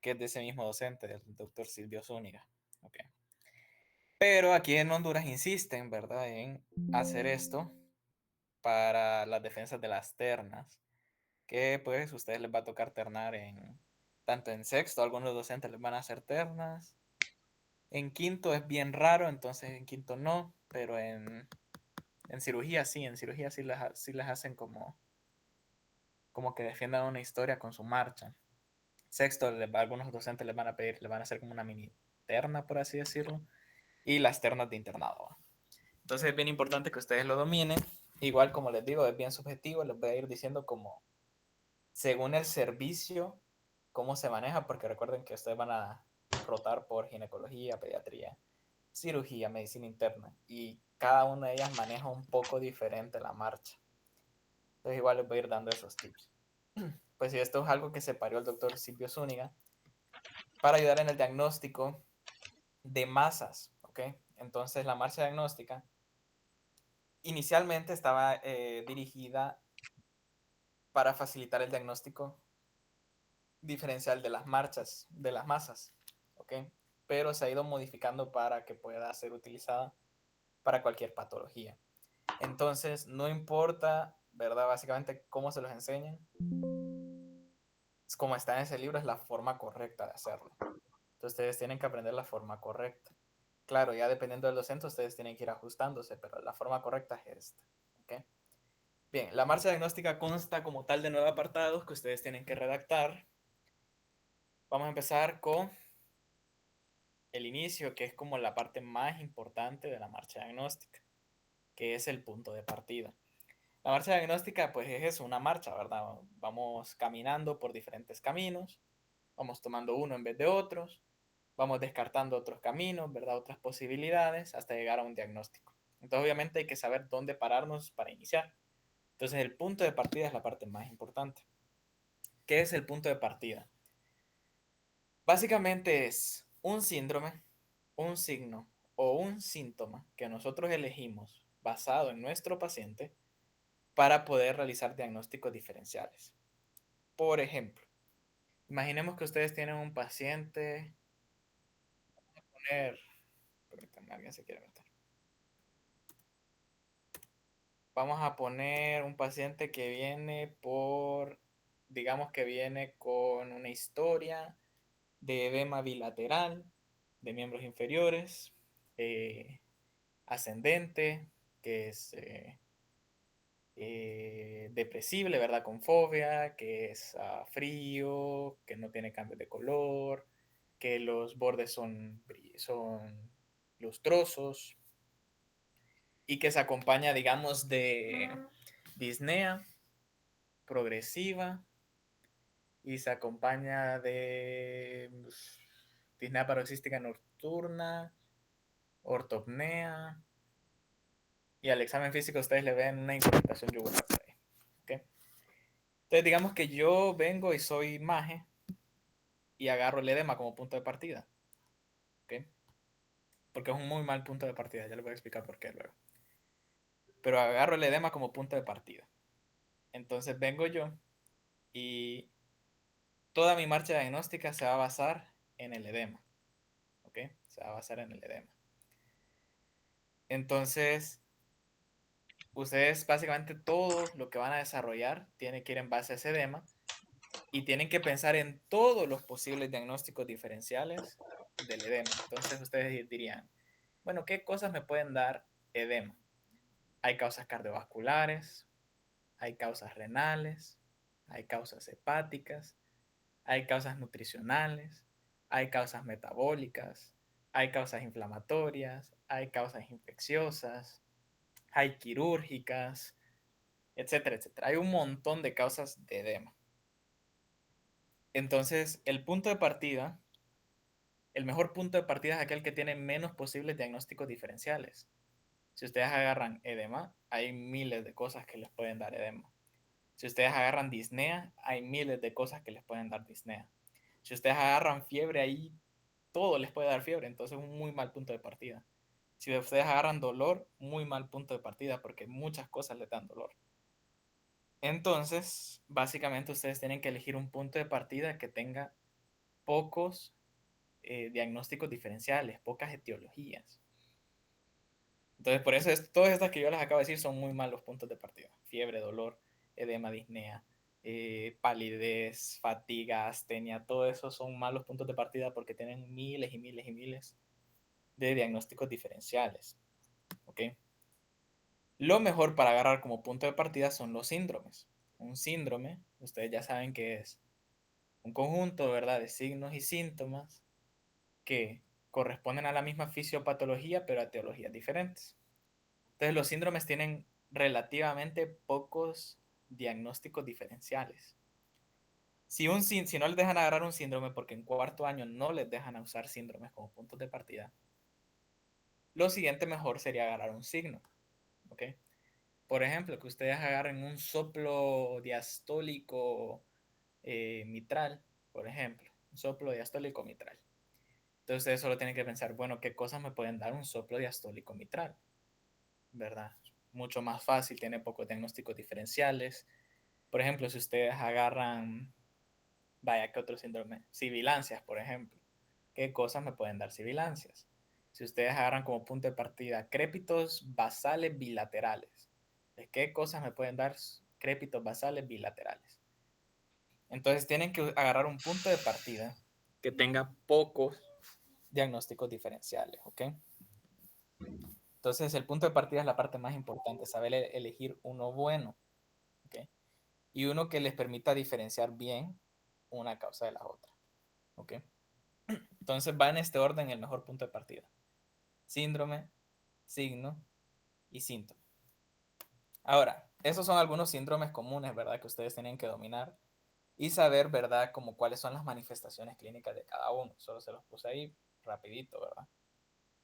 que es de ese mismo docente, del doctor Silvio Zúñiga. Okay. Pero aquí en Honduras insisten, ¿verdad?, en hacer esto para las defensas de las ternas, que pues ustedes les va a tocar ternar tanto en sexto, algunos docentes les van a hacer ternas, en quinto es bien raro, entonces en quinto no, pero en cirugía sí, sí las hacen como que defiendan una historia con su marcha. Sexto, algunos docentes les van a pedir, les van a hacer como una mini terna, por así decirlo, y las ternas de internado. Entonces es bien importante que ustedes lo dominen. Igual, como les digo, es bien subjetivo, les voy a ir diciendo como según el servicio, cómo se maneja, porque recuerden que ustedes van a rotar por ginecología, pediatría, cirugía, medicina interna, y cada una de ellas maneja un poco diferente la marcha. Entonces igual les voy a ir dando esos tips. Pues si esto es algo que separó el doctor Silvio Zúñiga para ayudar en el diagnóstico de masas, ¿ok? Entonces la marcha diagnóstica inicialmente estaba dirigida para facilitar el diagnóstico diferencial de las marchas, de las masas, ¿ok? Pero se ha ido modificando para que pueda ser utilizada para cualquier patología. Entonces, no importa, ¿verdad? Básicamente cómo se los enseñan, como está en ese libro, es la forma correcta de hacerlo. Entonces, ustedes tienen que aprender la forma correcta. Claro, ya dependiendo del docente, ustedes tienen que ir ajustándose, pero la forma correcta es esta, ¿ok? Bien, la marcha diagnóstica consta como tal de 9 apartados que ustedes tienen que redactar. Vamos a empezar con el inicio, que es como la parte más importante de la marcha diagnóstica, que es el punto de partida. La marcha diagnóstica, pues es eso, una marcha, ¿verdad? Vamos caminando por diferentes caminos, vamos tomando uno en vez de otros, vamos descartando otros caminos, ¿verdad? Otras posibilidades hasta llegar a un diagnóstico. Entonces, obviamente hay que saber dónde pararnos para iniciar. Entonces, el punto de partida es la parte más importante. ¿Qué es el punto de partida? Básicamente es un síndrome, un signo o un síntoma que nosotros elegimos basado en nuestro paciente para poder realizar diagnósticos diferenciales. Por ejemplo, imaginemos que ustedes tienen un paciente, vamos a poner, permítanme, alguien se quiere meter. Vamos a poner un paciente que viene digamos que viene con una historia de edema bilateral de miembros inferiores, ascendente, que es depresible, ¿verdad? Con fobia, que es frío, que no tiene cambios de color, que los bordes son lustrosos y que se acompaña, digamos, de disnea progresiva y se acompaña de disnea paroxística nocturna, ortopnea, y al examen físico ustedes le ven una incrementación yugular por ahí. ¿Okay? Entonces digamos que yo vengo y soy maje y agarro el edema como punto de partida. ¿Okay? Porque es un muy mal punto de partida, ya les voy a explicar por qué luego. Pero agarro el edema como punto de partida. Entonces vengo yo y toda mi marcha diagnóstica se va a basar en el edema. ¿Ok? Se va a basar en el edema. Entonces, ustedes básicamente todo lo que van a desarrollar tiene que ir en base a ese edema y tienen que pensar en todos los posibles diagnósticos diferenciales del edema. Entonces, ustedes dirían, bueno, ¿qué cosas me pueden dar edema? Hay causas cardiovasculares, hay causas renales, hay causas hepáticas, hay causas nutricionales, hay causas metabólicas, hay causas inflamatorias, hay causas infecciosas, hay quirúrgicas, etcétera, etcétera. Hay un montón de causas de edema. Entonces, el mejor punto de partida es aquel que tiene menos posibles diagnósticos diferenciales. Si ustedes agarran edema, hay miles de cosas que les pueden dar edema. Si ustedes agarran disnea, hay miles de cosas que les pueden dar disnea. Si ustedes agarran fiebre, ahí todo les puede dar fiebre, entonces es un muy mal punto de partida. Si ustedes agarran dolor, muy mal punto de partida porque muchas cosas les dan dolor. Entonces, básicamente ustedes tienen que elegir un punto de partida que tenga pocos diagnósticos diferenciales, pocas etiologías. Entonces, por eso todas estas que yo les acabo de decir son muy malos puntos de partida. Fiebre, dolor, edema, disnea, palidez, fatiga, astenia, todo eso son malos puntos de partida porque tienen miles y miles y miles de diagnósticos diferenciales. ¿Ok? Lo mejor para agarrar como punto de partida son los síndromes. Un síndrome, ustedes ya saben que es un conjunto, ¿verdad?, de signos y síntomas que corresponden a la misma fisiopatología, pero a etiologías diferentes. Entonces, los síndromes tienen relativamente pocos diagnósticos diferenciales. Si no les dejan agarrar un síndrome, porque en cuarto año no les dejan usar síndromes como puntos de partida, lo siguiente mejor sería agarrar un signo. ¿Ok? Por ejemplo, que ustedes agarren un soplo diastólico mitral, por ejemplo, un soplo diastólico mitral. Entonces ustedes solo tienen que pensar, bueno, ¿qué cosas me pueden dar un soplo diastólico mitral? ¿Verdad? Mucho más fácil, tiene pocos diagnósticos diferenciales. Por ejemplo, si ustedes agarran, vaya, ¿qué otro síndrome? Sibilancias, por ejemplo. ¿Qué cosas me pueden dar sibilancias? Si ustedes agarran como punto de partida crépitos basales bilaterales, ¿qué cosas me pueden dar crépitos basales bilaterales? Entonces tienen que agarrar un punto de partida que tenga pocos diagnósticos diferenciales, ¿ok? Entonces el punto de partida es la parte más importante, saber elegir uno bueno, ¿ok? Y uno que les permita diferenciar bien una causa de la otra, ¿ok? Entonces va en este orden el mejor punto de partida. Síndrome, signo y síntoma. Ahora, esos son algunos síndromes comunes, ¿verdad? Que ustedes tienen que dominar y saber, ¿verdad? Como cuáles son las manifestaciones clínicas de cada uno. Solo se los puse ahí rapidito, ¿verdad?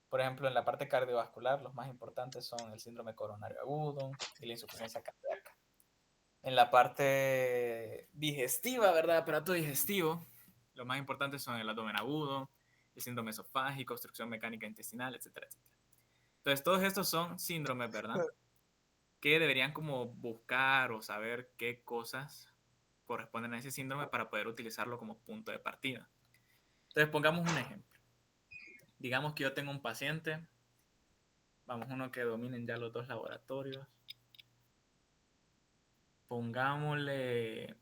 Por ejemplo, en la parte cardiovascular, los más importantes son el síndrome coronario agudo y la insuficiencia cardíaca. En la parte digestiva, ¿verdad? Aparato digestivo, lo más importantes son el abdomen agudo, el síndrome esofágico, obstrucción mecánica intestinal, etcétera, etcétera. Entonces, todos estos son síndromes, ¿verdad? Que deberían como buscar o saber qué cosas corresponden a ese síndrome para poder utilizarlo como punto de partida. Entonces, pongamos un ejemplo. Digamos que yo tengo un paciente, vamos, uno que dominen ya los dos laboratorios. Pongámosle,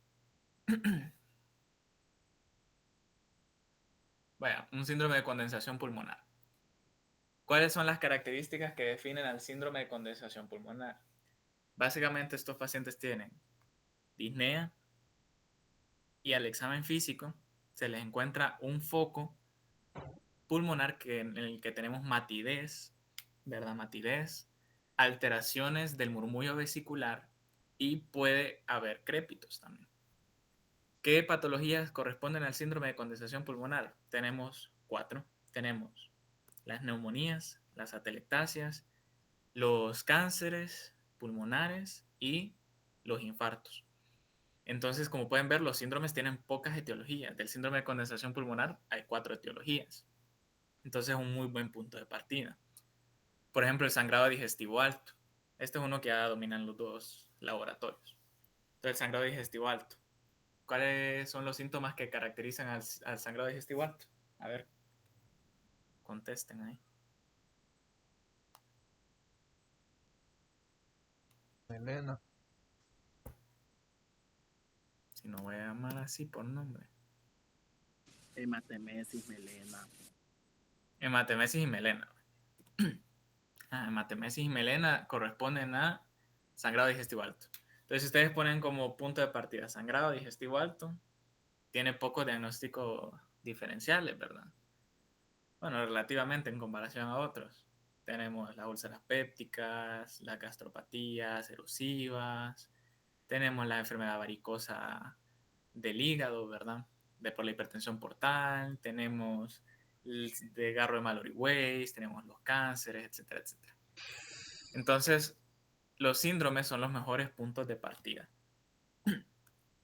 vaya, un síndrome de condensación pulmonar. ¿Cuáles son las características que definen al síndrome de condensación pulmonar? Básicamente estos pacientes tienen disnea y al examen físico se les encuentra un foco pulmonar en el que tenemos matidez, ¿verdad? Matidez, alteraciones del murmullo vesicular y puede haber crépitos también. ¿Qué patologías corresponden al síndrome de condensación pulmonar? Tenemos 4. Tenemos las neumonías, las atelectasias, los cánceres pulmonares y los infartos. Entonces, como pueden ver, los síndromes tienen pocas etiologías. Del síndrome de condensación pulmonar hay 4 etiologías. Entonces, es un muy buen punto de partida. Por ejemplo, el sangrado digestivo alto. Este es uno que ya dominan los dos laboratorios. Entonces, el sangrado digestivo alto. ¿Cuáles son los síntomas que caracterizan al sangrado digestivo alto? A ver, contesten ahí. Melena. Si no voy a llamar así por nombre. Hematemesis, melena. Hematemesis y melena. Hematemesis y melena corresponden a sangrado digestivo alto. Entonces, si ustedes ponen como punto de partida sangrado digestivo alto, tiene pocos diagnósticos diferenciales, ¿verdad? Bueno, relativamente en comparación a otros. Tenemos las úlceras pépticas, las gastropatías erosivas, tenemos la enfermedad varicosa del hígado, ¿verdad? Por la hipertensión portal, tenemos el desgarro de Mallory Weiss, tenemos los cánceres, etcétera, etcétera. Entonces, los síndromes son los mejores puntos de partida.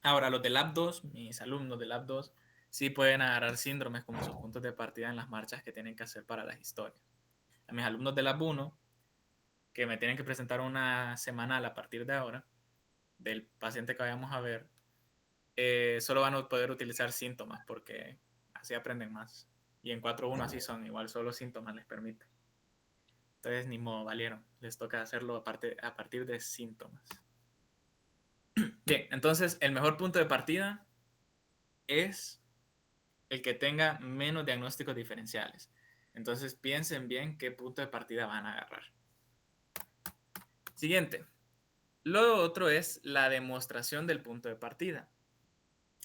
Ahora, los de Lab 2, mis alumnos de Lab 2, sí pueden agarrar síndromes como sus puntos de partida en las marchas que tienen que hacer para las historias. A mis alumnos de Lab 1, que me tienen que presentar una semanal a partir de ahora, del paciente que vayamos a ver, solo van a poder utilizar síntomas porque así aprenden más. Y en 4.1 así son, igual solo síntomas les permite. Entonces, ni modo, valieron. Les toca hacerlo a partir de síntomas. Bien, entonces el mejor punto de partida es el que tenga menos diagnósticos diferenciales. Entonces piensen bien qué punto de partida van a agarrar. Siguiente. Lo otro es la demostración del punto de partida.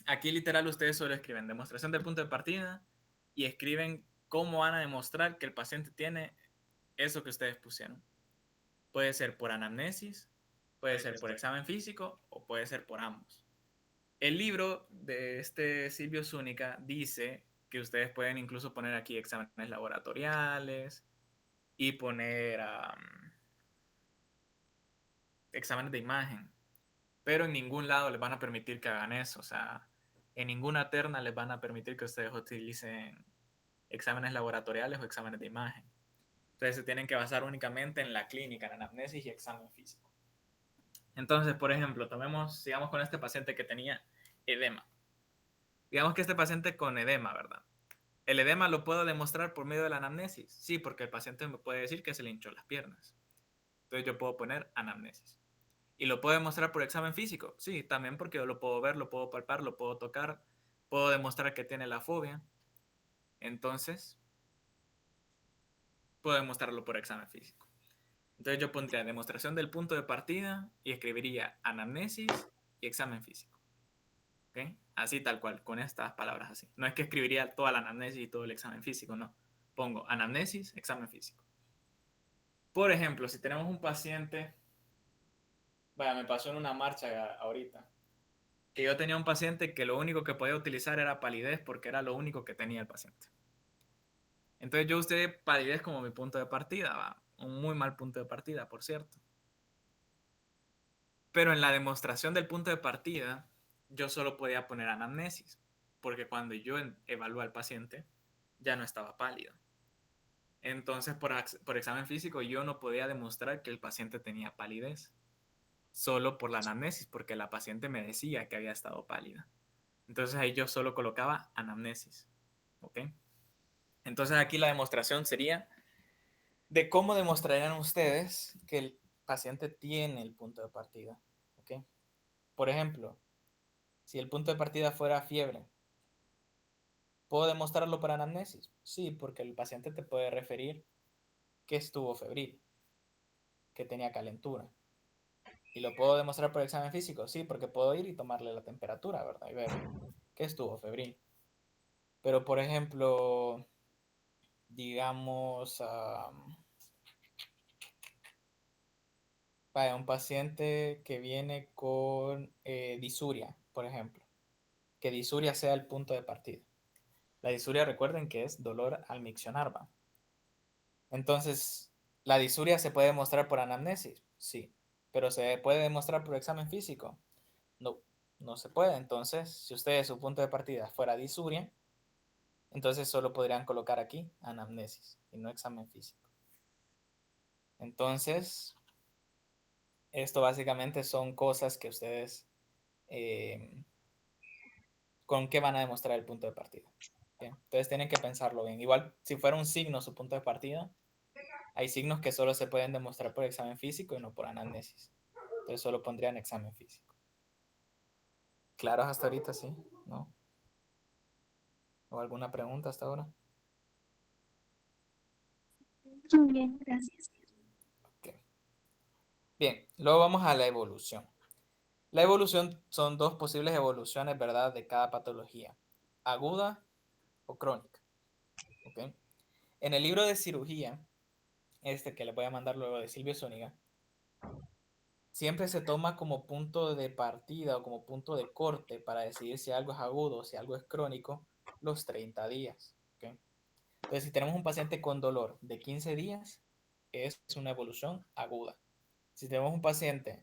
Aquí literal ustedes solo escriben demostración del punto de partida y escriben cómo van a demostrar que el paciente tiene eso que ustedes pusieron. Puede ser por anamnesis, puede ser por examen físico o puede ser por ambos. El libro de este Silvio Zúñiga dice que ustedes pueden incluso poner aquí exámenes laboratoriales y poner exámenes de imagen, pero en ningún lado les van a permitir que hagan eso. O sea, en ninguna terna les van a permitir que ustedes utilicen exámenes laboratoriales o exámenes de imagen. Entonces se tienen que basar únicamente en la clínica, en anamnesis y examen físico. Entonces, por ejemplo, sigamos con este paciente que tenía edema. Digamos que este paciente con edema, ¿verdad? ¿El edema lo puedo demostrar por medio de la anamnesis? Sí, porque el paciente me puede decir que se le hinchó las piernas. Entonces yo puedo poner anamnesis. ¿Y lo puedo demostrar por examen físico? Sí, también porque yo lo puedo ver, lo puedo palpar, lo puedo tocar, puedo demostrar que tiene la fobia. Entonces, puedo demostrarlo por examen físico. Entonces yo pondría demostración del punto de partida y escribiría anamnesis y examen físico. ¿Okay? Así tal cual, con estas palabras así. No es que escribiría toda la anamnesis y todo el examen físico, no. Pongo anamnesis, examen físico. Por ejemplo, si tenemos un paciente, vaya, me pasó en una marcha ahorita, que yo tenía un paciente que lo único que podía utilizar era palidez porque era lo único que tenía el paciente. Entonces yo usé palidez como mi punto de partida, ¿va? Un muy mal punto de partida, por cierto. Pero en la demostración del punto de partida, yo solo podía poner anamnesis, porque cuando yo evalué al paciente, ya no estaba pálido. Entonces, por examen físico, yo no podía demostrar que el paciente tenía palidez, solo por la anamnesis, porque la paciente me decía que había estado pálida. Entonces ahí yo solo colocaba anamnesis. ¿Ok? Entonces aquí la demostración sería de cómo demostrarían ustedes que el paciente tiene el punto de partida. ¿Ok? Por ejemplo, si el punto de partida fuera fiebre, ¿puedo demostrarlo por anamnesis? Sí, porque el paciente te puede referir que estuvo febril, que tenía calentura. ¿Y lo puedo demostrar por examen físico? Sí, porque puedo ir y tomarle la temperatura, ¿verdad? Y ver que estuvo febril. Pero, por ejemplo, digamos, vaya, un paciente que viene con disuria, por ejemplo, que disuria sea el punto de partida. La disuria, recuerden que es dolor al miccionar, ¿va? Entonces, ¿la disuria se puede demostrar por anamnesis? Sí, pero ¿se puede demostrar por examen físico? No, no se puede. Entonces, si ustedes su punto de partida fuera disuria, entonces solo podrían colocar aquí anamnesis y no examen físico. Entonces, esto básicamente son cosas que ustedes con qué van a demostrar el punto de partida. Bien, entonces tienen que pensarlo bien. Igual, si fuera un signo su punto de partida, hay signos que solo se pueden demostrar por examen físico y no por anamnesis. Entonces solo pondrían examen físico. ¿Claros hasta ahorita, sí? ¿No? ¿O alguna pregunta hasta ahora? Muy bien, gracias. Okay. Bien, luego vamos a la evolución. La evolución son dos posibles evoluciones, ¿verdad? De cada patología, aguda o crónica. ¿Okay? En el libro de cirugía, este que les voy a mandar luego de Silvio Zúñiga, siempre se toma como punto de partida o como punto de corte para decidir si algo es agudo o si algo es crónico los 30 días. ¿Okay? Entonces, si tenemos un paciente con dolor de 15 días, es una evolución aguda. Si tenemos un paciente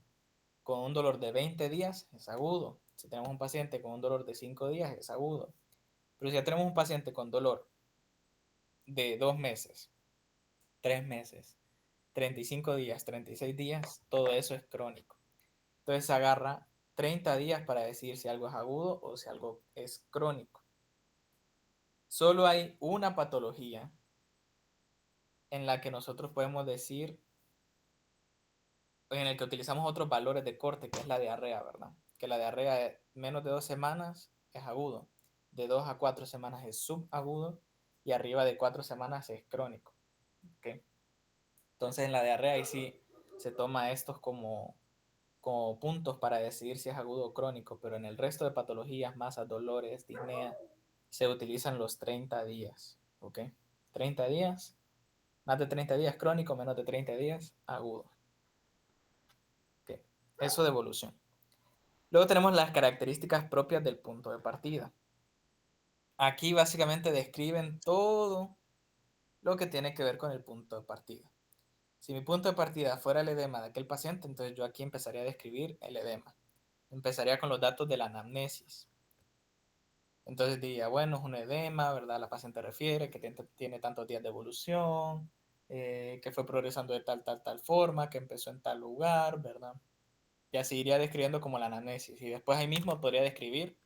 con un dolor de 20 días, es agudo. Si tenemos un paciente con un dolor de 5 días, es agudo. Pero si ya tenemos un paciente con dolor de 2 meses, 3 meses, 35 días, 36 días, todo eso es crónico. Entonces se agarra 30 días para decidir si algo es agudo o si algo es crónico. Solo hay una patología en la que nosotros podemos decir, en el que utilizamos otros valores de corte, que es la diarrea, ¿verdad? Que la diarrea menos de 2 semanas es agudo, de 2 a 4 semanas es subagudo y arriba de 4 semanas es crónico. ¿Okay? Entonces en la diarrea ahí sí se toma estos como puntos para decidir si es agudo o crónico, pero en el resto de patologías, masas, dolores, disnea, se utilizan los 30 días. ¿Ok? 30 días, más de 30 días crónico, menos de 30 días agudo. ¿Ok? Eso de evolución. Luego tenemos las características propias del punto de partida. Aquí básicamente describen todo lo que tiene que ver con el punto de partida. Si mi punto de partida fuera el edema de aquel paciente, entonces yo aquí empezaría a describir el edema. Empezaría con los datos de la anamnesis. Entonces diría, bueno, es un edema, ¿verdad? La paciente refiere que tiene tantos días de evolución, que fue progresando de tal forma, que empezó en tal lugar, ¿verdad? Y así iría describiendo como la anamnesis. Y después ahí mismo podría describir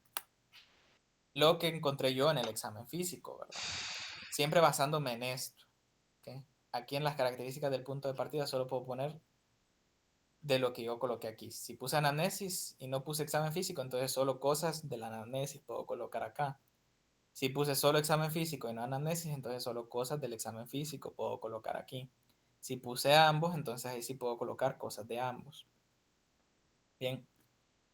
lo que encontré yo en el examen físico, ¿verdad? Siempre basándome en esto. ¿Okay? Aquí en las características del punto de partida solo puedo poner de lo que yo coloqué aquí. Si puse anamnesis y no puse examen físico, entonces solo cosas de la anamnesis puedo colocar acá. Si puse solo examen físico y no anamnesis, entonces solo cosas del examen físico puedo colocar aquí. Si puse ambos, entonces ahí sí puedo colocar cosas de ambos. Bien,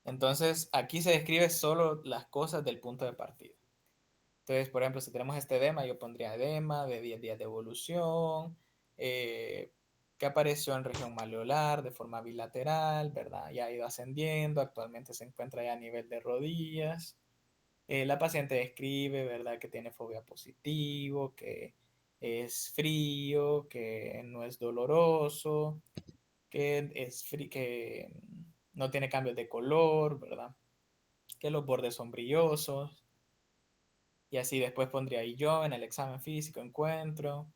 entonces aquí se describe solo las cosas del punto de partida. Entonces, por ejemplo, si tenemos este edema, yo pondría edema de 10 días de evolución, que apareció en región maleolar de forma bilateral, ¿verdad? Ya ha ido ascendiendo, actualmente se encuentra ya a nivel de rodillas. La paciente describe, ¿verdad?, que tiene fobia positivo, que es frío, que no es doloroso, que no tiene cambios de color, ¿verdad? Que los bordes son brillosos. Y así después pondría ahí yo en el examen físico encuentro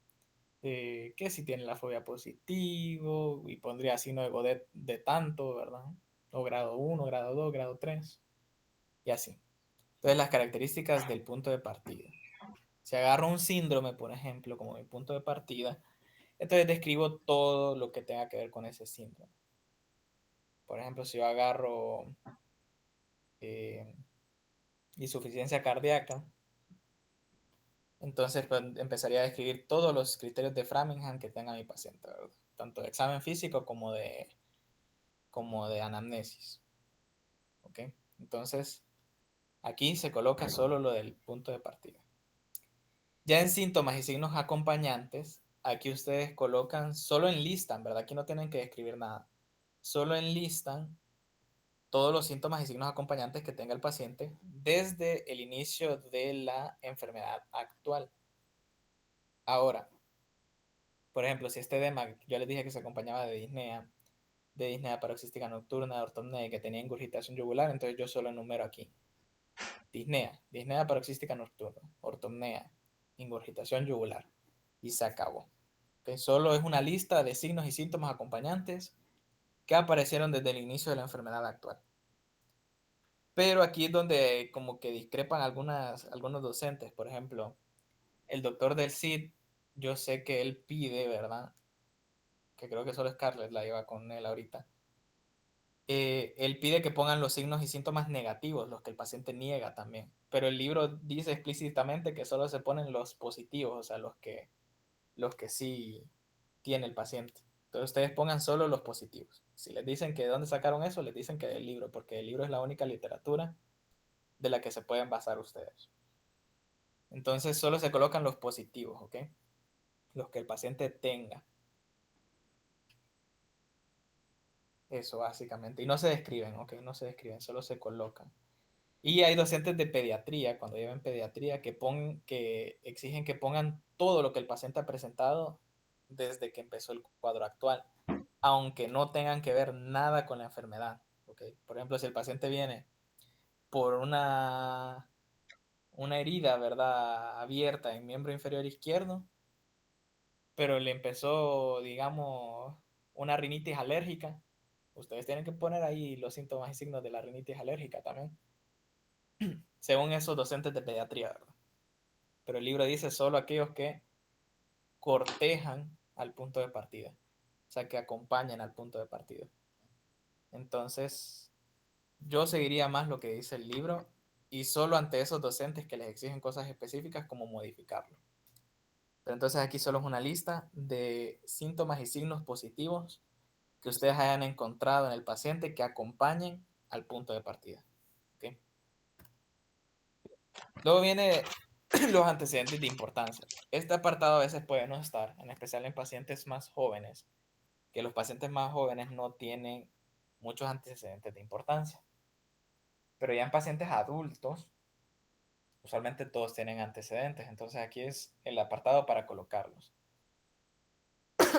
que si tiene la fobia positivo y pondría así no de tanto, ¿verdad? O grado 1, grado 2, grado 3 y así. Entonces las características del punto de partida. Si agarro un síndrome, por ejemplo, como mi punto de partida, entonces describo todo lo que tenga que ver con ese síndrome. Por ejemplo, si yo agarro eh, insuficiencia cardíaca, entonces pues, empezaría a describir todos los criterios de Framingham que tenga mi paciente, ¿verdad? Tanto de examen físico como de anamnesis. ¿Ok? Entonces, aquí se coloca solo lo del punto de partida. Ya en síntomas y signos acompañantes, aquí ustedes colocan, solo enlistan, ¿verdad? Aquí no tienen que describir nada. Solo enlistan todos los síntomas y signos acompañantes que tenga el paciente desde el inicio de la enfermedad actual. Ahora, por ejemplo, si este edema, yo les dije que se acompañaba de disnea paroxística nocturna, de ortopnea y que tenía ingurgitación yugular, entonces yo solo enumero aquí. Disnea paroxística nocturna, ortopnea, ingurgitación yugular. Y se acabó. ¿Okay? Solo es una lista de signos y síntomas acompañantes que aparecieron desde el inicio de la enfermedad actual. Pero aquí es donde como que discrepan algunos docentes. Por ejemplo, el doctor del CID, yo sé que él pide, ¿verdad? Que creo que solo Scarlett la lleva con él ahorita. Él pide que pongan los signos y síntomas negativos, los que el paciente niega también. Pero el libro dice explícitamente que solo se ponen los positivos, o sea, los que sí tiene el paciente. Entonces ustedes pongan solo los positivos. Si les dicen que de dónde sacaron eso, les dicen que del libro, porque el libro es la única literatura de la que se pueden basar ustedes. Entonces solo se colocan los positivos, ¿ok? Los que el paciente tenga. Eso básicamente. Y no se describen, ¿ok? No se describen, solo se colocan. Y hay docentes de pediatría, cuando lleven pediatría, que exigen que pongan todo lo que el paciente ha presentado desde que empezó el cuadro actual, aunque no tengan que ver nada con la enfermedad. ¿Okay? Por ejemplo, si el paciente viene por una herida, ¿verdad?, abierta en miembro inferior izquierdo, pero le empezó, digamos, una rinitis alérgica, ustedes tienen que poner ahí los síntomas y signos de la rinitis alérgica también, según esos docentes de pediatría, ¿verdad? pero el libro dice solo aquellos que cortejan al punto de partida, o sea, que acompañan al punto de partida. Entonces, yo seguiría más lo que dice el libro y solo ante esos docentes que les exigen cosas específicas como modificarlo. Pero entonces aquí solo es una lista de síntomas y signos positivos que ustedes hayan encontrado en el paciente que acompañen al punto de partida. ¿Okay? Luego viene los antecedentes de importancia. Este apartado a veces puede no estar, en especial en pacientes más jóvenes, que los pacientes más jóvenes no tienen muchos antecedentes de importancia. Pero ya en pacientes adultos, usualmente todos tienen antecedentes, entonces aquí es el apartado para colocarlos.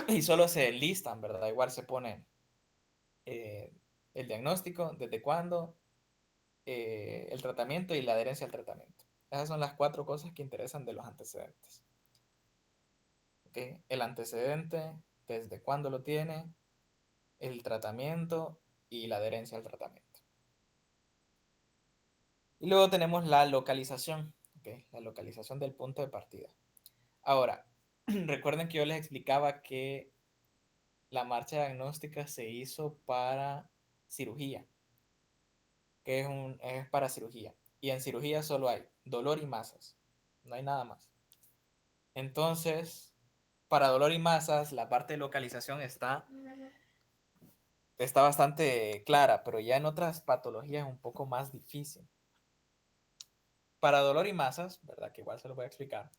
Y solo se listan, ¿verdad? Igual se pone eh, el diagnóstico, desde cuándo, el tratamiento y la adherencia al tratamiento. Esas son las 4 cosas que interesan de los antecedentes. ¿Okay? El antecedente, desde cuándo lo tiene, el tratamiento y la adherencia al tratamiento. Y luego tenemos la localización, ¿okay? La localización del punto de partida. Ahora, recuerden que yo les explicaba que la marcha diagnóstica se hizo para cirugía, que es para cirugía. Y en cirugía solo hay dolor y masas, no hay nada más. Entonces, para dolor y masas, la parte de localización está bastante clara, pero ya en otras patologías es un poco más difícil. Para dolor y masas, ¿verdad? Que igual se lo voy a explicar.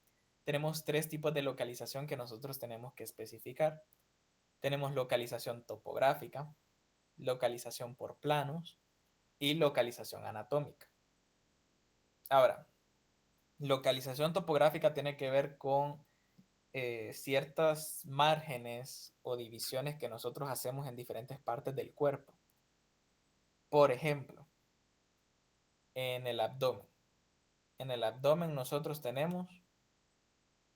Tenemos 3 tipos de localización que nosotros tenemos que especificar. Tenemos localización topográfica, localización por planos y localización anatómica. Ahora, localización topográfica tiene que ver con ciertas márgenes o divisiones que nosotros hacemos en diferentes partes del cuerpo. Por ejemplo, en el abdomen. En el abdomen nosotros tenemos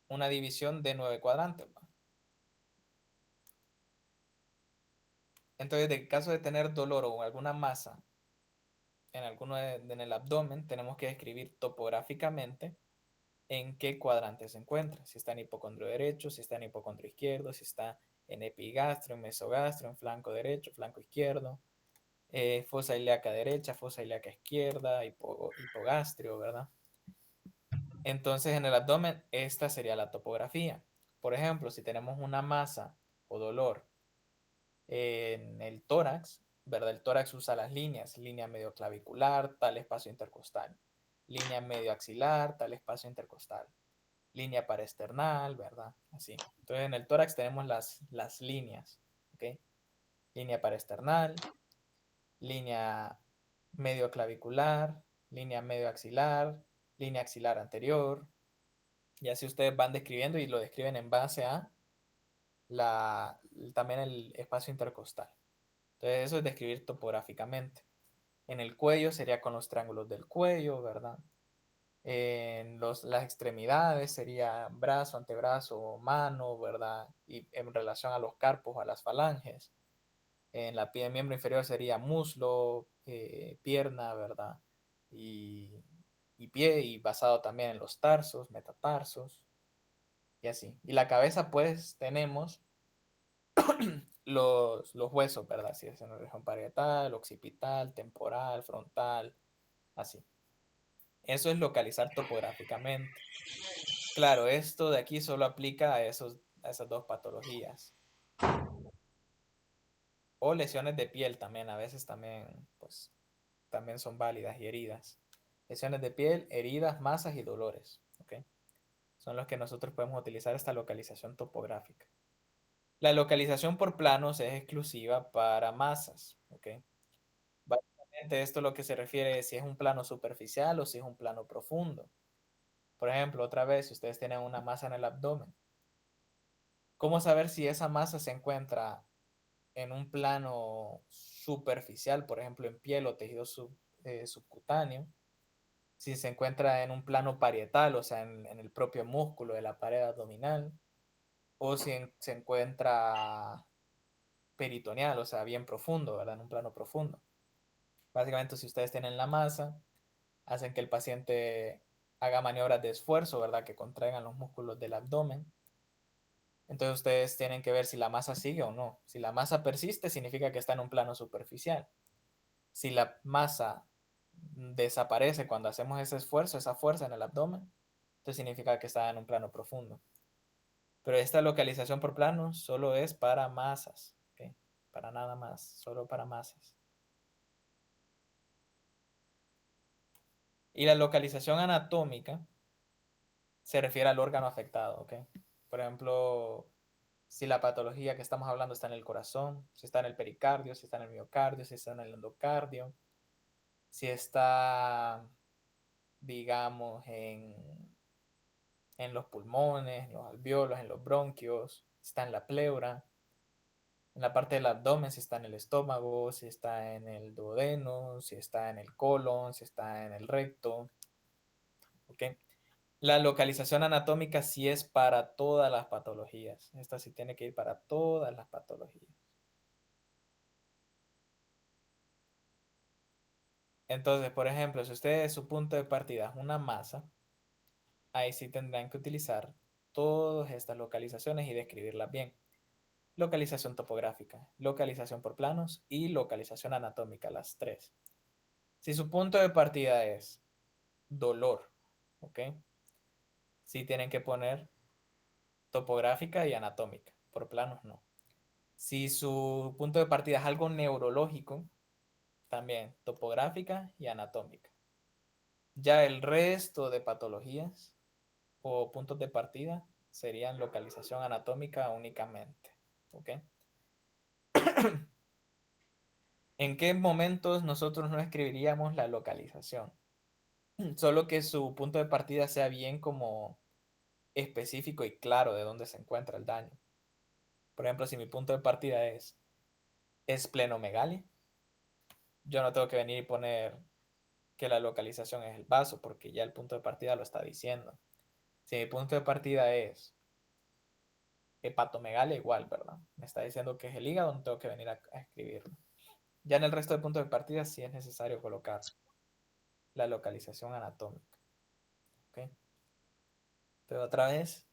una división de 9 cuadrantes. Entonces, en caso de tener dolor o alguna masa en el abdomen, tenemos que describir topográficamente en qué cuadrante se encuentra. Si está en hipocondrio derecho, si está en hipocondrio izquierdo, si está en epigastrio, en mesogastrio, en flanco derecho, flanco izquierdo, fosa ilíaca derecha, fosa ilíaca izquierda, hipogastrio, ¿verdad? Entonces, en el abdomen, esta sería la topografía. Por ejemplo, si tenemos una masa o dolor en el tórax, ¿verdad? El tórax usa las líneas, línea medio clavicular, tal espacio intercostal, línea medio axilar, tal espacio intercostal, línea paraesternal, ¿verdad? Así. Entonces en el tórax tenemos las líneas, ¿ok? Línea paraesternal, línea medio clavicular, línea medio axilar, línea axilar anterior, y así ustedes van describiendo y lo describen en base a también el espacio intercostal. Entonces eso es describir topográficamente. En el cuello sería con los triángulos del cuello, ¿verdad? En las extremidades sería brazo, antebrazo, mano, ¿verdad? Y en relación a los carpos, a las falanges. En la piel miembro inferior sería muslo, pierna, ¿verdad? Y, y pie, y basado también en los tarsos, metatarsos, y así. Y la cabeza, pues, tenemos los huesos, ¿verdad? Si es en la región parietal, occipital, temporal, frontal, así. Eso es localizar topográficamente. Claro, esto de aquí solo aplica a esas 2 patologías. O lesiones de piel también, a veces también, pues, también son válidas y heridas. Lesiones de piel, heridas, masas y dolores, ¿ok? Son los que nosotros podemos utilizar esta localización topográfica. La localización por planos es exclusiva para masas, ¿ok? Básicamente esto es lo que se refiere si es un plano superficial o si es un plano profundo. Por ejemplo, otra vez, si ustedes tienen una masa en el abdomen, ¿cómo saber si esa masa se encuentra en un plano superficial, por ejemplo, en piel o tejido subcutáneo? Si se encuentra en un plano parietal, o sea, en el propio músculo de la pared abdominal, o si se encuentra peritoneal, o sea, bien profundo, ¿verdad? En un plano profundo. Básicamente, si ustedes tienen la masa, hacen que el paciente haga maniobras de esfuerzo, ¿verdad? Que contraigan los músculos del abdomen. Entonces ustedes tienen que ver si la masa sigue o no. Si la masa persiste, significa que está en un plano superficial. Si la masa desaparece cuando hacemos ese esfuerzo, esa fuerza en el abdomen, entonces significa que está en un plano profundo. Pero esta localización por plano solo es para masas, ¿okay? Para nada más, solo para masas. Y la localización anatómica se refiere al órgano afectado, ¿ok? Por ejemplo, si la patología que estamos hablando está en el corazón, si está en el pericardio, si está en el miocardio, si está en el endocardio, si está, digamos, en los pulmones, en los alvéolos, en los bronquios, si está en la pleura, en la parte del abdomen, si está en el estómago, si está en el duodeno, si está en el colon, si está en el recto, ¿ok? La localización anatómica sí es para todas las patologías. Esta sí tiene que ir para todas las patologías. Entonces, por ejemplo, si ustedes su punto de partida es una masa, ahí sí tendrán que utilizar todas estas localizaciones y describirlas bien. Localización topográfica, localización por planos y localización anatómica, las tres. Si su punto de partida es dolor, ¿ok? Sí tienen que poner topográfica y anatómica, por planos no. Si su punto de partida es algo neurológico, también topográfica y anatómica. Ya el resto de patologías o puntos de partida serían localización anatómica únicamente. ¿Ok? ¿En qué momentos nosotros no escribiríamos la localización? Solo que su punto de partida sea bien como específico y claro de dónde se encuentra el daño. Por ejemplo, si mi punto de partida es esplenomegalia, yo no tengo que venir y poner que la localización es el vaso, porque ya el punto de partida lo está diciendo. Si mi punto de partida es hepatomegalia, igual, ¿verdad? Me está diciendo que es el hígado, no tengo que venir a escribirlo. Ya en el resto de puntos de partida sí es necesario colocar la localización anatómica. ¿Ok? Pero otra vez,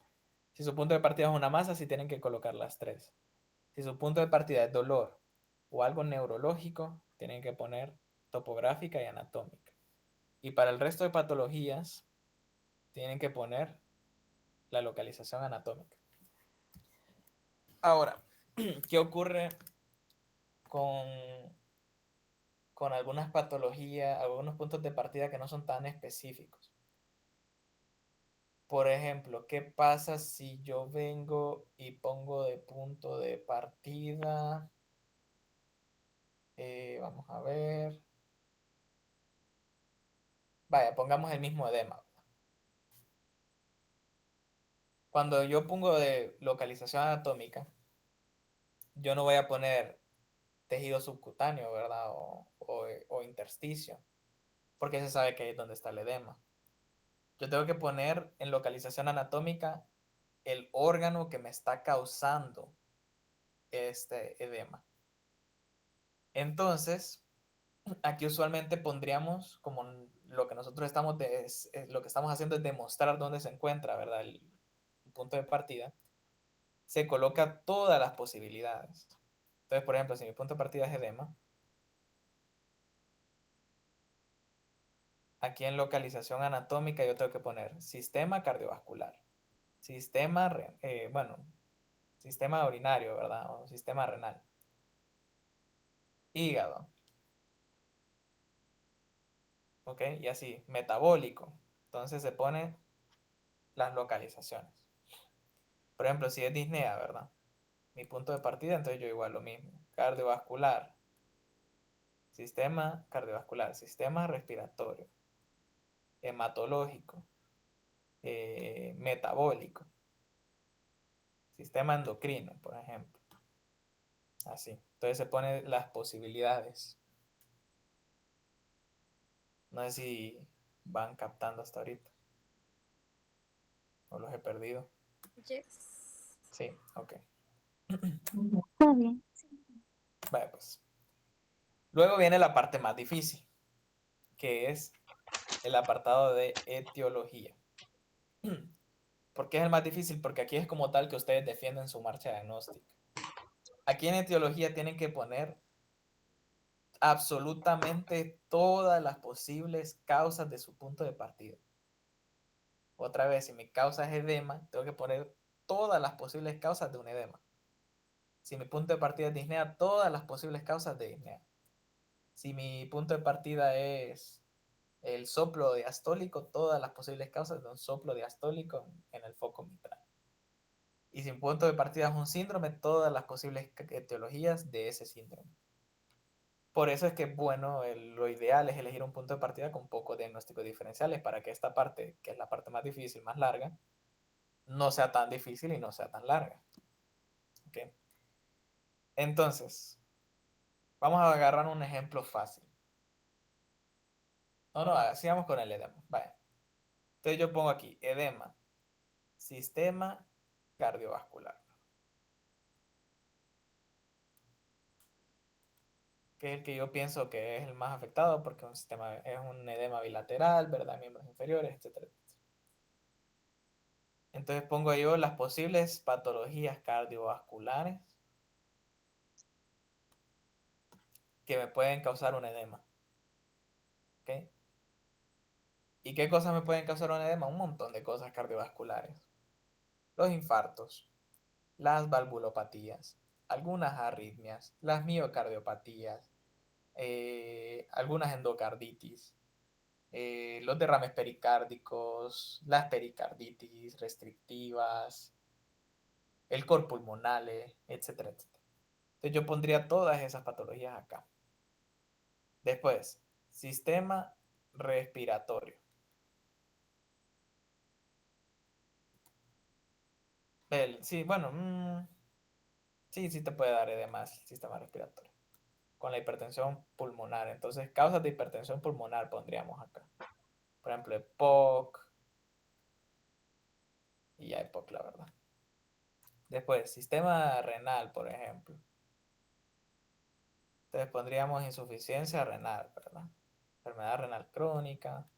si su punto de partida es una masa, sí tienen que colocar las tres. Si su punto de partida es dolor o algo neurológico, tienen que poner topográfica y anatómica. Y para el resto de patologías, tienen que poner la localización anatómica. Ahora, ¿qué ocurre con, con algunas patologías, algunos puntos de partida que no son tan específicos? Por ejemplo, ¿qué pasa si yo vengo y pongo de punto de partida? Vamos a ver. Vaya, pongamos el mismo edema. Cuando yo pongo de localización anatómica, yo no voy a poner tejido subcutáneo, ¿verdad? O intersticio, porque se sabe que ahí es donde está el edema. Yo tengo que poner en localización anatómica el órgano que me está causando este edema. Entonces, aquí usualmente pondríamos como lo que nosotros lo que estamos haciendo es demostrar dónde se encuentra, ¿verdad? El punto de partida. Se coloca todas las posibilidades. Entonces, por ejemplo, si mi punto de partida es edema, aquí en localización anatómica yo tengo que poner sistema cardiovascular, bueno, sistema urinario, ¿verdad? O sistema renal, hígado, ¿ok? Y así, metabólico. Entonces se ponen las localizaciones. Por ejemplo, si es disnea, ¿verdad? Mi punto de partida, entonces yo igual lo mismo. Cardiovascular, sistema cardiovascular, sistema respiratorio, hematológico, metabólico, sistema endocrino, por ejemplo. Así. Entonces se ponen las posibilidades. No sé si van captando hasta ahorita. O los he perdido. Yes. Sí, ok. Está bien. Vale, pues. Luego viene la parte más difícil, que es el apartado de etiología. ¿Por qué es el más difícil? Porque aquí es como tal que ustedes defienden su marcha diagnóstica. Aquí en etiología tienen que poner absolutamente todas las posibles causas de su punto de partida. Otra vez, si mi causa es edema, tengo que poner todas las posibles causas de un edema. Si mi punto de partida es disnea, todas las posibles causas de disnea. Si mi punto de partida es el soplo diastólico, todas las posibles causas de un soplo diastólico en el foco mitral. Y si mi punto de partida es un síndrome, todas las posibles etiologías de ese síndrome. Por eso es que, bueno, lo ideal es elegir un punto de partida con pocos diagnósticos diferenciales para que esta parte, que es la parte más difícil, más larga, no sea tan difícil y no sea tan larga. ¿Okay? Entonces, vamos a agarrar un ejemplo fácil. No, sigamos con el edema. Vaya. Entonces yo pongo aquí, edema, sistema cardiovascular, que es el que yo pienso que es el más afectado porque es un edema bilateral, ¿verdad? Miembros inferiores, etcétera. Entonces pongo yo las posibles patologías cardiovasculares que me pueden causar un edema. ¿Okay? ¿Y qué cosas me pueden causar un edema? Un montón de cosas cardiovasculares. Los infartos, las valvulopatías, algunas arritmias, las miocardiopatías, algunas endocarditis, los derrames pericárdicos, las pericarditis restrictivas, el cor pulmonale, etcétera, etcétera. Entonces yo pondría todas esas patologías acá. Después, sistema respiratorio. Sí, bueno, sí, sí te puede dar edema el sistema respiratorio. Con la hipertensión pulmonar. Entonces, causas de hipertensión pulmonar pondríamos acá. Por ejemplo, EPOC. Y ya EPOC, la verdad. Después, sistema renal, por ejemplo. Entonces pondríamos insuficiencia renal, ¿verdad? Enfermedad renal crónica,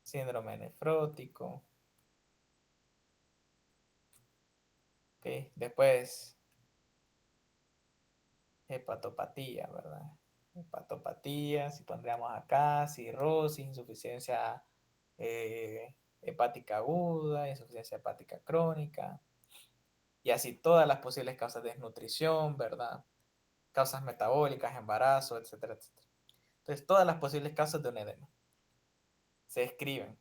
síndrome nefrótico. ¿Okay? Después, hepatopatía, ¿verdad? Hepatopatía, si pondríamos acá, cirrosis, insuficiencia hepática aguda, insuficiencia hepática crónica, y así todas las posibles causas de desnutrición, ¿verdad? Causas metabólicas, embarazo, etcétera, etcétera. Entonces, todas las posibles causas de un edema se escriben.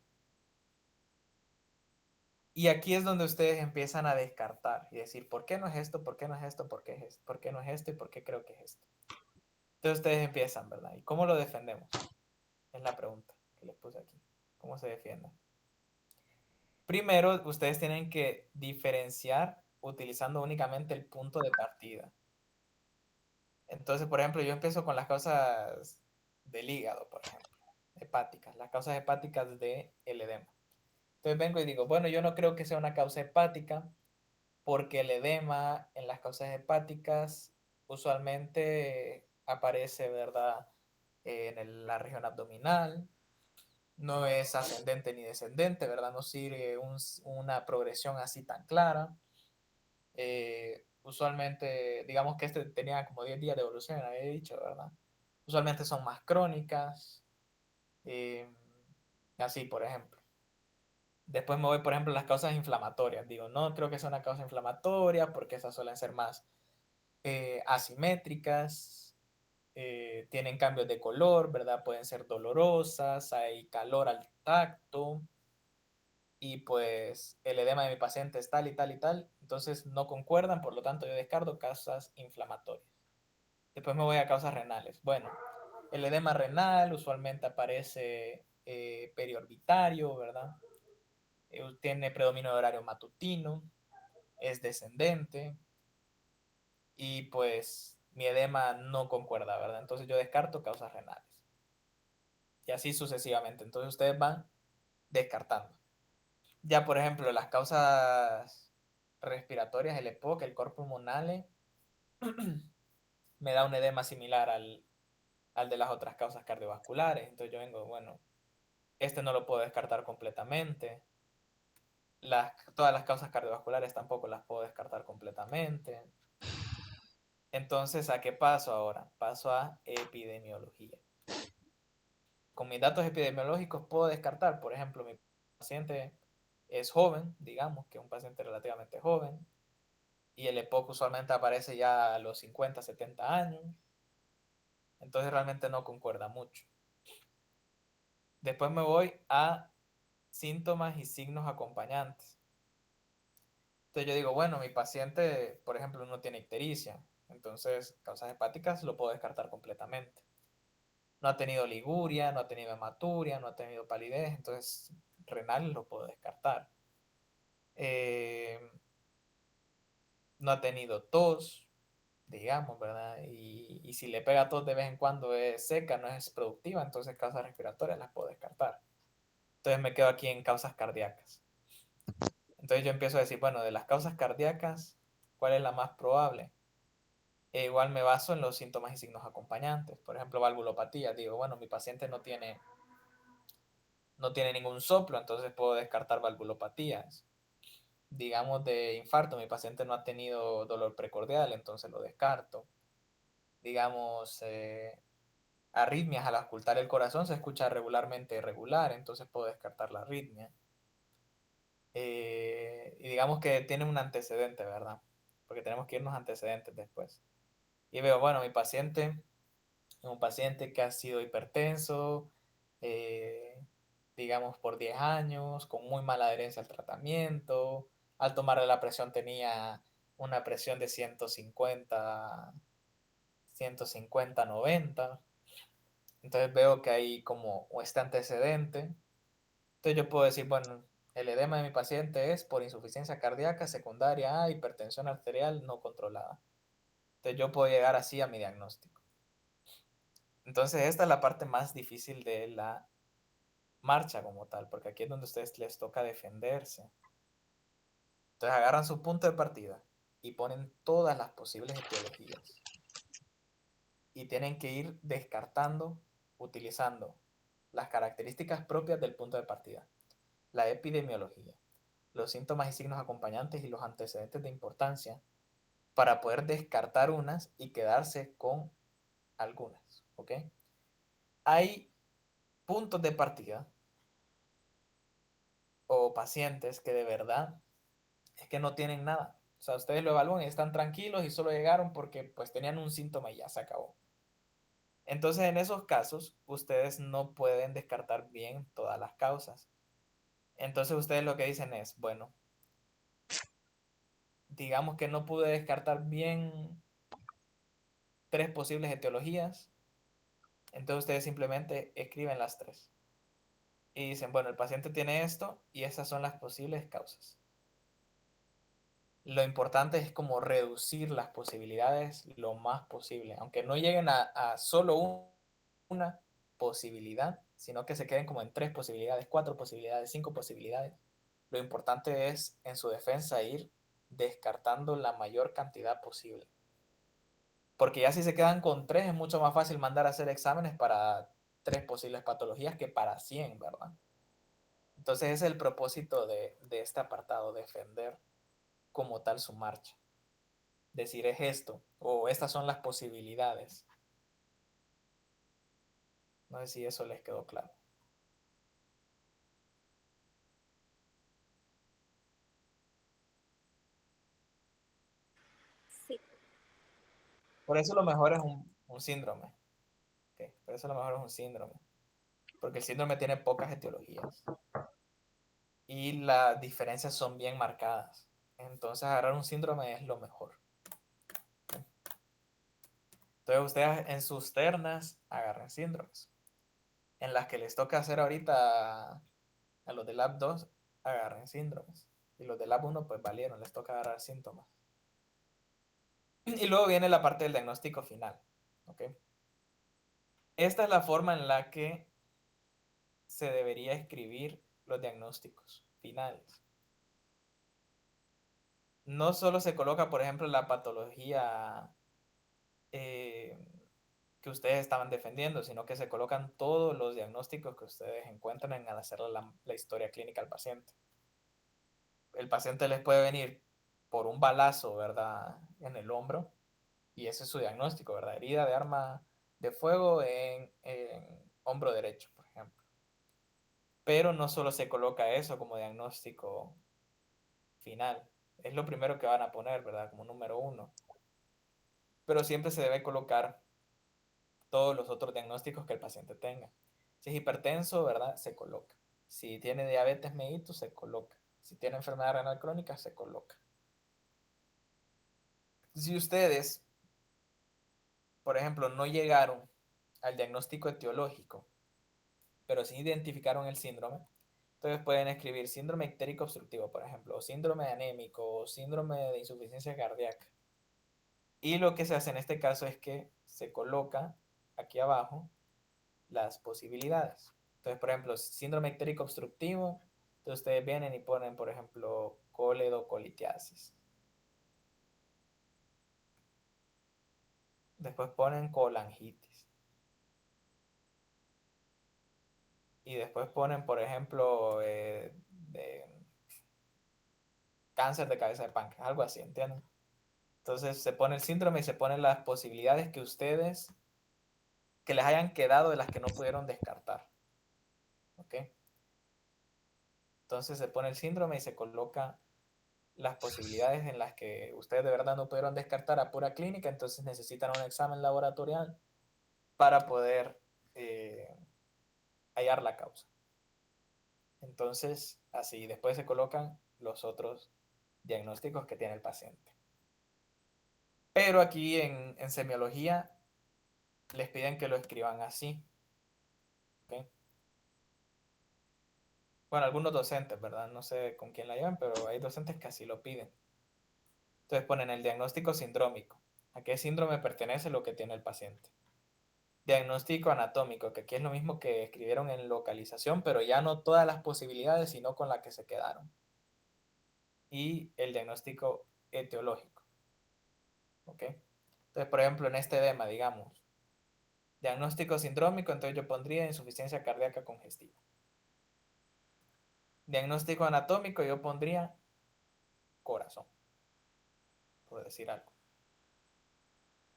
Y aquí es donde ustedes empiezan a descartar y decir, ¿por qué no es esto? ¿Por qué no es esto? ¿Por qué es esto? ¿Por qué no es esto? ¿Y por qué creo que es esto? Entonces ustedes empiezan, ¿verdad? ¿Y cómo lo defendemos? Es la pregunta que les puse aquí. ¿Cómo se defienden? Primero, ustedes tienen que diferenciar utilizando únicamente el punto de partida. Entonces, por ejemplo, yo empiezo con las causas del hígado, por ejemplo, hepáticas, las causas hepáticas del edema. Entonces vengo y digo, bueno, yo no creo que sea una causa hepática porque el edema en las causas hepáticas usualmente aparece, ¿verdad? La región abdominal, no es ascendente ni descendente, ¿verdad? No sigue una progresión así tan clara. Usualmente, digamos que este tenía como 10 días de evolución, había dicho, ¿verdad? Usualmente son más crónicas, eh, así, por ejemplo. Después me voy, por ejemplo, a las causas inflamatorias. Digo, no creo que sea una causa inflamatoria porque esas suelen ser más asimétricas, tienen cambios de color, ¿verdad? Pueden ser dolorosas, hay calor al tacto y pues el edema de mi paciente es tal y tal y tal, entonces no concuerdan, por lo tanto yo descarto causas inflamatorias. Después me voy a causas renales. Bueno, el edema renal usualmente aparece periorbitario, ¿verdad? Tiene predominio de horario matutino, es descendente y pues mi edema no concuerda, ¿verdad? Entonces yo descarto causas renales. Y así sucesivamente. Entonces ustedes van descartando. Ya, por ejemplo, las causas respiratorias, el EPOC, el cor pulmonale, me da un edema similar al de las otras causas cardiovasculares. Entonces yo vengo, bueno, Este no lo puedo descartar completamente. Todas las causas cardiovasculares tampoco las puedo descartar completamente. Entonces, ¿a qué paso ahora? Paso a epidemiología. Con mis datos epidemiológicos puedo descartar, por ejemplo, mi paciente es joven, digamos que es un paciente relativamente joven, y el EPOC usualmente aparece ya a los 50, 70 años, entonces realmente no concuerda mucho. Después me voy a síntomas y signos acompañantes. Entonces yo digo, bueno, mi paciente, por ejemplo, no tiene ictericia, entonces causas hepáticas lo puedo descartar completamente. No ha tenido liguria, no ha tenido hematuria, no ha tenido palidez, entonces renal lo puedo descartar. Eh, no ha tenido tos, digamos, ¿verdad? Y si le pega tos de vez en cuando es seca, no es productiva, entonces causas respiratorias las puedo descartar. Entonces me quedo aquí en causas cardíacas. Entonces yo empiezo a decir, bueno, de las causas cardíacas, ¿cuál es la más probable? Igual me baso en los síntomas y signos acompañantes. Por ejemplo, valvulopatía. Digo, bueno, mi paciente no tiene ningún soplo, entonces puedo descartar valvulopatías. Digamos de infarto, mi paciente no ha tenido dolor precordial, entonces lo descarto. Digamos, arritmias al auscultar el corazón se escucha regularmente irregular, entonces puedo descartar la arritmia. Y digamos que tiene un antecedente, ¿verdad? Porque tenemos que irnos antecedentes después. Y veo, bueno, mi paciente es un paciente que ha sido hipertenso, eh, digamos, por 10 años, con muy mala adherencia al tratamiento. Al tomarle la presión tenía una presión de 150, 90. Entonces veo que hay como este antecedente. Entonces yo puedo decir, bueno, el edema de mi paciente es por insuficiencia cardíaca secundaria a hipertensión arterial no controlada. Entonces yo puedo llegar así a mi diagnóstico. Entonces esta es la parte más difícil de la marcha como tal, porque aquí es donde a ustedes les toca defenderse. Entonces agarran su punto de partida y ponen todas las posibles etiologías y tienen que ir descartando utilizando las características propias del punto de partida, la epidemiología, los síntomas y signos acompañantes y los antecedentes de importancia para poder descartar unas y quedarse con algunas, ¿ok? Hay puntos de partida o pacientes que de verdad es que no tienen nada. O sea, ustedes lo evalúan y están tranquilos y solo llegaron porque pues tenían un síntoma y ya se acabó. Entonces, en esos casos, ustedes no pueden descartar bien todas las causas. Entonces, ustedes lo que dicen es, bueno, digamos que no pude descartar bien 3 posibles etiologías, entonces ustedes simplemente escriben las 3 y dicen, bueno, el paciente tiene esto y esas son las posibles causas. Lo importante es como reducir las posibilidades lo más posible, aunque no lleguen a solo una posibilidad, sino que se queden como en 3 posibilidades, 4 posibilidades, 5 posibilidades. Lo importante es en su defensa ir descartando la mayor cantidad posible. Porque ya si se quedan con 3 es mucho más fácil mandar a hacer exámenes para 3 posibles patologías que para 100, ¿verdad? Entonces ese es el propósito de este apartado, defender como tal su marcha. Decir es esto o estas son las posibilidades. No sé si eso les quedó claro. Sí. Por eso lo mejor es un síndrome. ¿Okay? Por eso lo mejor es un síndrome. Porque el síndrome tiene pocas etiologías. Y las diferencias son bien marcadas. Entonces agarrar un síndrome es lo mejor. Entonces ustedes en sus ternas agarren síndromes. En las que les toca hacer ahorita a los de Lab 2 agarren síndromes. Y los de Lab 1 pues valieron, les toca agarrar síntomas. Y luego viene la parte del diagnóstico final. ¿Okay? Esta es la forma en la que se debería escribir los diagnósticos finales. No solo se coloca, por ejemplo, la patología que que ustedes estaban defendiendo, sino que se colocan todos los diagnósticos que ustedes encuentran en al hacer la historia clínica al paciente. El paciente les puede venir por un balazo, ¿verdad?, en el hombro, y ese es su diagnóstico, ¿verdad? Herida de arma de fuego en hombro derecho, por ejemplo. Pero no solo se coloca eso como diagnóstico final, es lo primero que van a poner, ¿verdad?, como número uno. Pero siempre se debe colocar todos los otros diagnósticos que el paciente tenga. Si es hipertenso, ¿verdad?, se coloca. Si tiene diabetes mellitus, se coloca. Si tiene enfermedad renal crónica, se coloca. Si ustedes, por ejemplo, no llegaron al diagnóstico etiológico, pero sí identificaron el síndrome, entonces pueden escribir síndrome ictérico obstructivo, por ejemplo, o síndrome anémico, o síndrome de insuficiencia cardíaca. Y lo que se hace en este caso es que se coloca aquí abajo las posibilidades. Entonces, por ejemplo, síndrome ictérico obstructivo, entonces ustedes vienen y ponen, por ejemplo, coledocolitiasis. Después ponen colangitis. Y después ponen, por ejemplo, cáncer de cabeza de páncreas, algo así, ¿entienden? Entonces se pone el síndrome y se ponen las posibilidades que ustedes, que les hayan quedado de las que no pudieron descartar. ¿Ok? Entonces se pone el síndrome y se coloca las posibilidades en las que ustedes de verdad no pudieron descartar a pura clínica, entonces necesitan un examen laboratorial para poder hallar la causa. Entonces, así, después se colocan los otros diagnósticos que tiene el paciente. Pero aquí en semiología les piden que lo escriban así. ¿Okay? Bueno, algunos docentes, ¿verdad? No sé con quién la llevan, pero hay docentes que así lo piden. Entonces ponen el diagnóstico sindrómico. ¿A qué síndrome pertenece lo que tiene el paciente? Diagnóstico anatómico, que aquí es lo mismo que escribieron en localización, pero ya no todas las posibilidades, sino con la que se quedaron. Y el diagnóstico etiológico. ¿Ok? Entonces, por ejemplo, en este edema, digamos, diagnóstico sindrómico, entonces yo pondría insuficiencia cardíaca congestiva. Diagnóstico anatómico, yo pondría corazón, por decir algo,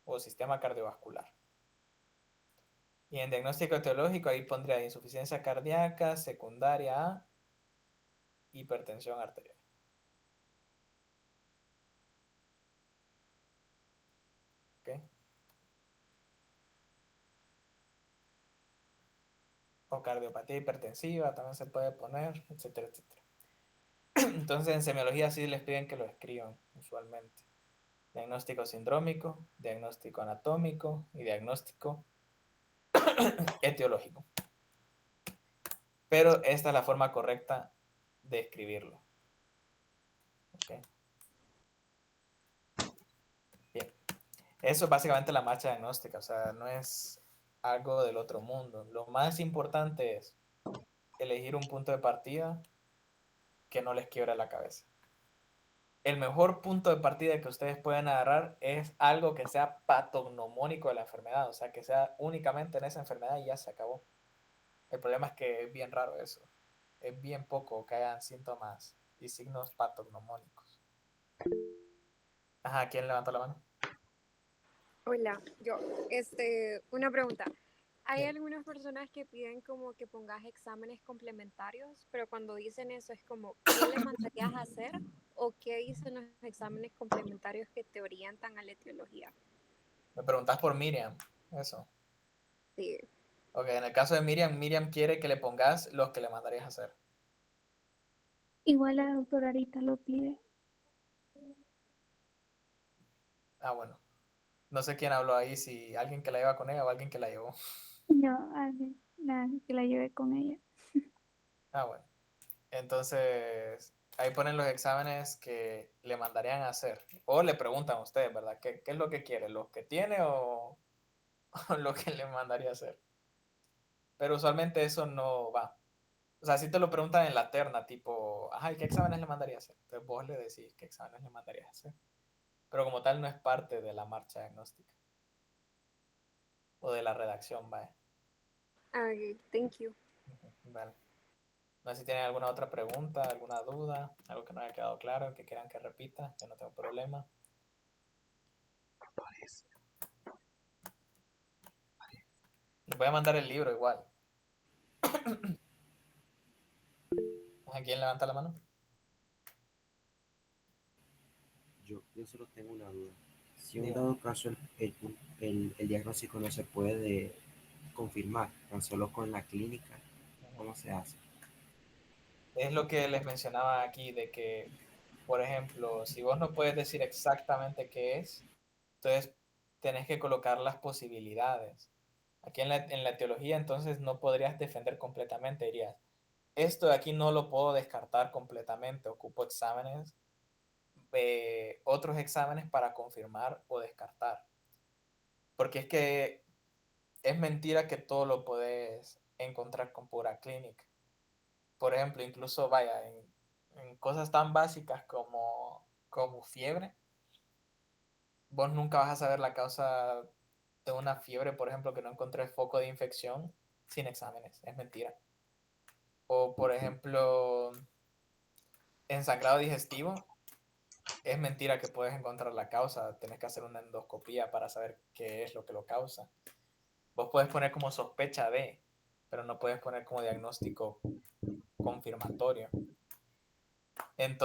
o sistema cardiovascular. Y en diagnóstico etiológico, ahí pondría insuficiencia cardíaca secundaria a hipertensión arterial. ¿Ok? O cardiopatía hipertensiva también se puede poner, etcétera, etcétera. Entonces en semiología sí les piden que lo escriban usualmente. Diagnóstico sindrómico, diagnóstico anatómico y diagnóstico etiológico. Pero esta es la forma correcta de escribirlo. ¿Okay? Bien. Eso es básicamente la marcha diagnóstica, o sea, no es algo del otro mundo. Lo más importante es elegir un punto de partida que no les quiebre la cabeza. El mejor punto de partida que ustedes pueden agarrar es algo que sea patognomónico de la enfermedad, o sea, que sea únicamente en esa enfermedad y ya se acabó. El problema es que es bien raro eso. Es bien poco que hayan síntomas y signos patognomónicos. Ajá, ¿quién levantó la mano? Hola, yo, una pregunta. Hay Bien. algunas personas que piden como que pongas exámenes complementarios, pero cuando dicen eso es como, ¿qué le mandarías a hacer o qué dicen los exámenes complementarios que te orientan a la etiología? Me preguntas por Miriam, eso. Sí. Ok, en el caso de Miriam, Miriam quiere que le pongas los que le mandarías a hacer. Igual la doctora Arita lo pide. Ah, bueno. No sé quién habló ahí, si alguien que la lleva con ella o alguien que la llevó. No, alguien, la que la llevé con ella. Ah, bueno. Entonces, ahí ponen los exámenes que le mandarían a hacer. O le preguntan a ustedes, ¿verdad? ¿Qué es lo que quiere? ¿Los que tiene o lo que le mandaría a hacer? Pero usualmente eso no va. O sea, si te lo preguntan en la terna, tipo, ajá, ¿y qué exámenes le mandaría a hacer? Entonces vos le decís qué exámenes le mandarías a hacer. Pero como tal no es parte de la marcha diagnóstica. o de la redacción, vaya. Okay, thank you. Vale. No sé si tienen alguna otra pregunta, alguna duda, algo que no haya quedado claro, que quieran que repita, yo no tengo problema. Les voy a mandar el libro igual. ¿A quién levanta la mano? Yo solo tengo una duda. Si en un Digo, dado caso el diagnóstico no se puede confirmar, tan solo con la clínica, ¿cómo se hace? es lo que les mencionaba aquí, de que, por ejemplo, si vos no puedes decir exactamente qué es, entonces tenés que colocar las posibilidades. Aquí en la teología entonces no podrías defender completamente, dirías, esto de aquí no lo puedo descartar completamente, ocupo exámenes, otros exámenes para confirmar o descartar. Porque es que es mentira que todo lo puedes encontrar con pura clínica. Por ejemplo, incluso vaya, en cosas tan básicas como fiebre, vos nunca vas a saber la causa de una fiebre, por ejemplo, que no encontré foco de infección sin exámenes, es mentira. O por ejemplo, en sangrado digestivo, es mentira que puedes encontrar la causa, tenés que hacer una endoscopía para saber qué es lo que lo causa. Vos puedes poner como sospecha de, pero no puedes poner como diagnóstico confirmatorio. Entonces,